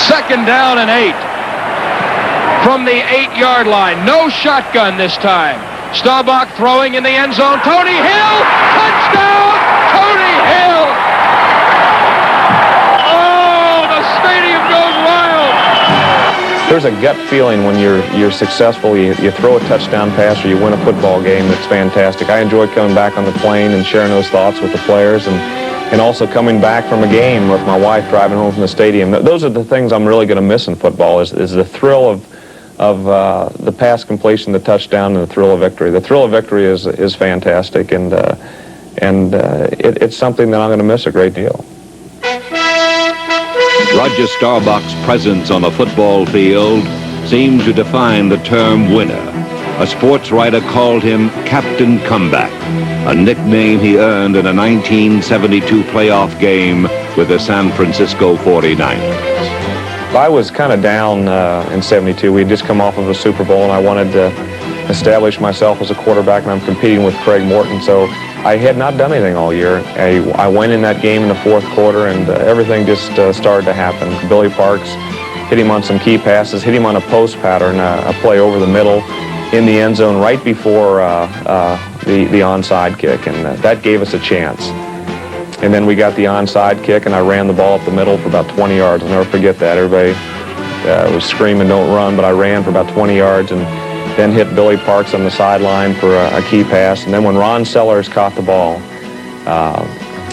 2nd down and 8. From the 8-yard line. No shotgun this time. Staubach throwing in the end zone. Tony Hill! Touchdown! Tony Hill! Oh, the stadium goes wild! There's a gut feeling when you're successful. You throw a touchdown pass or you win a football game that's fantastic. I enjoy coming back on the plane and sharing those thoughts with the players, and also coming back from a game with my wife driving home from the stadium. Those are the things I'm really going to miss in football, is the thrill of the pass completion, the touchdown, and the thrill of victory. The thrill of victory is fantastic, and it's something that I'm going to miss a great deal. Roger Staubach's presence on a football field seemed to define the term winner. A sports writer called him Captain Comeback, a nickname he earned in a 1972 playoff game with the San Francisco 49ers. I was kind of down in 72. We had just come off of a Super Bowl, and I wanted to establish myself as a quarterback, and I'm competing with Craig Morton. So I had not done anything all year. I went in that game in the 4th quarter, and everything just started to happen. Billy Parks hit him on some key passes, hit him on a post pattern, a play over the middle in the end zone right before the onside kick, and that gave us a chance. And then we got the onside kick, and I ran the ball up the middle for about 20 yards. I'll never forget that. Everybody was screaming, "Don't run," but I ran for about 20 yards and then hit Billy Parks on the sideline for a key pass. And then when Ron Sellers caught the ball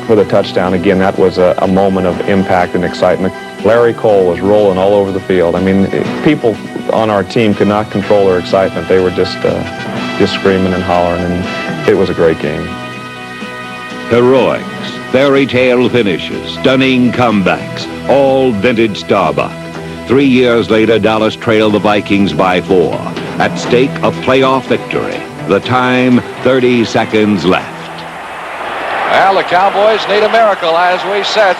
with a touchdown, again, that was a moment of impact and excitement. Larry Cole was rolling all over the field. I mean, people on our team could not control their excitement. They were just screaming and hollering, and it was a great game. Heroics, fairy tale finishes, stunning comebacks, all vintage Staubach. 3 years later, Dallas trailed the Vikings by 4. At stake, a playoff victory. The time, 30 seconds left. Well, the Cowboys need a miracle, as we said.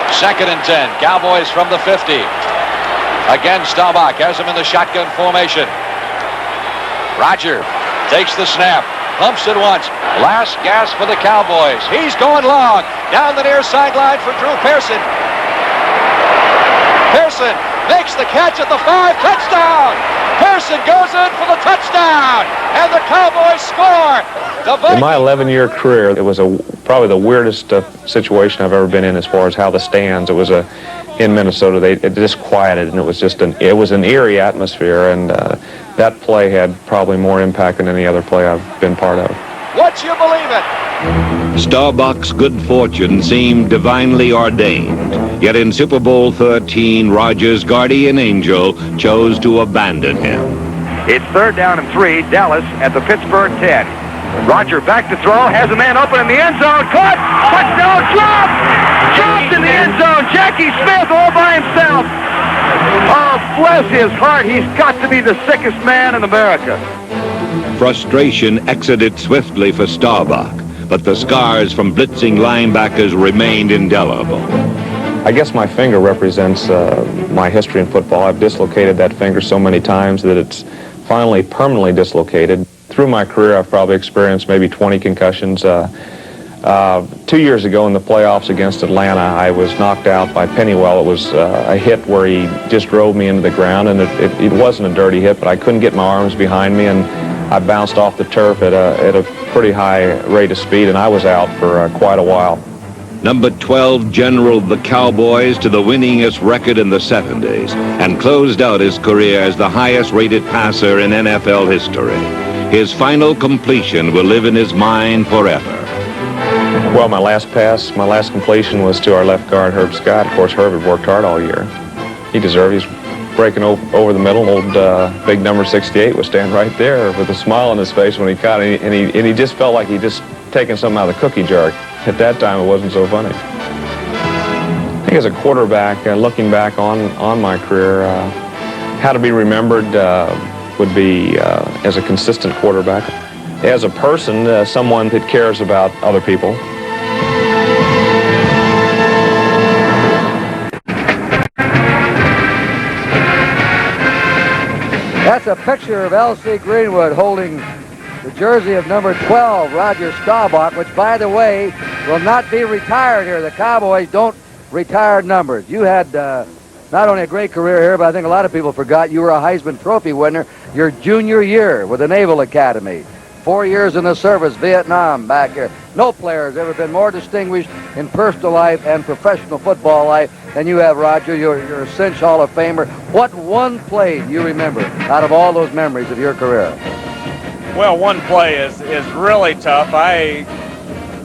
2nd and 10. Cowboys from the 50. Again, Staubach has him in the shotgun formation. Roger takes the snap. Pumps it once. Last gasp for the Cowboys. He's going long. Down the near sideline for Drew Pearson. Pearson makes the catch at the 5. Touchdown! Pearson goes in for the touchdown. And the Cowboys score. In my 11-year career, it was probably the weirdest situation I've ever been in as far as how the stands. It was in Minnesota. It just quieted, and it was an eerie atmosphere, and that play had probably more impact than any other play I've been part of. Would you believe it? Staubach's good fortune seemed divinely ordained, yet in Super Bowl 13, Roger's guardian angel chose to abandon him. It's 3rd down and 3, Dallas at the Pittsburgh 10. Roger back to throw, has a man open in the end zone, caught, touchdown, dropped in the end zone, Jackie Smith all by himself. Oh, bless his heart, he's got to be the sickest man in America. Frustration exited swiftly for Staubach, but the scars from blitzing linebackers remained indelible. I guess my finger represents my history in football. I've dislocated that finger so many times that it's finally permanently dislocated. Through my career, I've probably experienced maybe 20 concussions. 2 years ago in the playoffs against Atlanta, I was knocked out by Pennywell. It was a hit where he just drove me into the ground, and it wasn't a dirty hit, but I couldn't get my arms behind me, and I bounced off the turf at a pretty high rate of speed, and I was out for quite a while. Number 12 generaled the Cowboys to the winningest record in the 70s and closed out his career as the highest-rated passer in NFL history. His final completion will live in his mind forever. Well, my last completion was to our left guard, Herb Scott. Of course, Herb had worked hard all year. He deserved it. He's breaking over the middle. Old big number 68 was standing right there with a smile on his face when he caught it, and he just felt like he'd just taken something out of the cookie jar. At that time, it wasn't so funny. I think as a quarterback, looking back on my career, how to be remembered would be as a consistent quarterback. As a person, someone that cares about other people. That's a picture of L.C. Greenwood holding the jersey of number 12, Roger Staubach, which, by the way, will not be retired here. The Cowboys don't retire numbers. You had not only a great career here, but I think a lot of people forgot you were a Heisman Trophy winner your junior year with the Naval Academy. 4 years in the service, Vietnam, back here. No player has ever been more distinguished in personal life and professional football life than you have, Roger. You're a cinch Hall of Famer. What one play do you remember out of all those memories of your career? Well, one play is really tough. I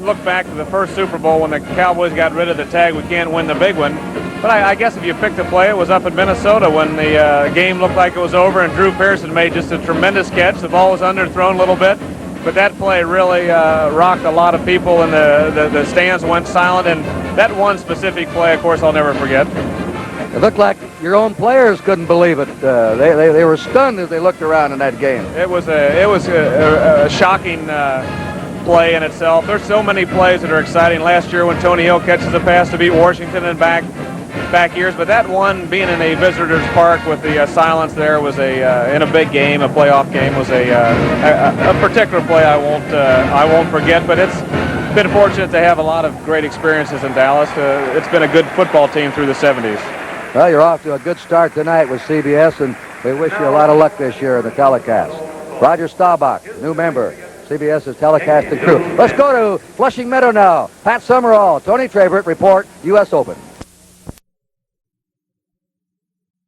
look back to the first Super Bowl when the Cowboys got rid of the tag, we can't win the big one. But I guess if you picked a play, it was up in Minnesota when the game looked like it was over and Drew Pearson made just a tremendous catch. The ball was underthrown a little bit, but that play really rocked a lot of people, and the stands went silent. And that one specific play, of course, I'll never forget. It looked like your own players couldn't believe it. They were stunned as they looked around in that game. It was a shocking play in itself. There's so many plays that are exciting. Last year when Tony Hill catches a pass to beat Washington and back years, but that one being in a visitor's park with the silence there was in a big game, a playoff game, was a particular play I won't forget. But it's been fortunate to have a lot of great experiences in Dallas. It's been a good football team through the 70s. Well, you're off to a good start tonight with CBS, and we wish you a lot of luck this year in the telecast. Roger Staubach, new member, CBS's telecasting crew. Let's go to Flushing Meadow now. Pat Summerall, Tony Trabert report, U.S. Open.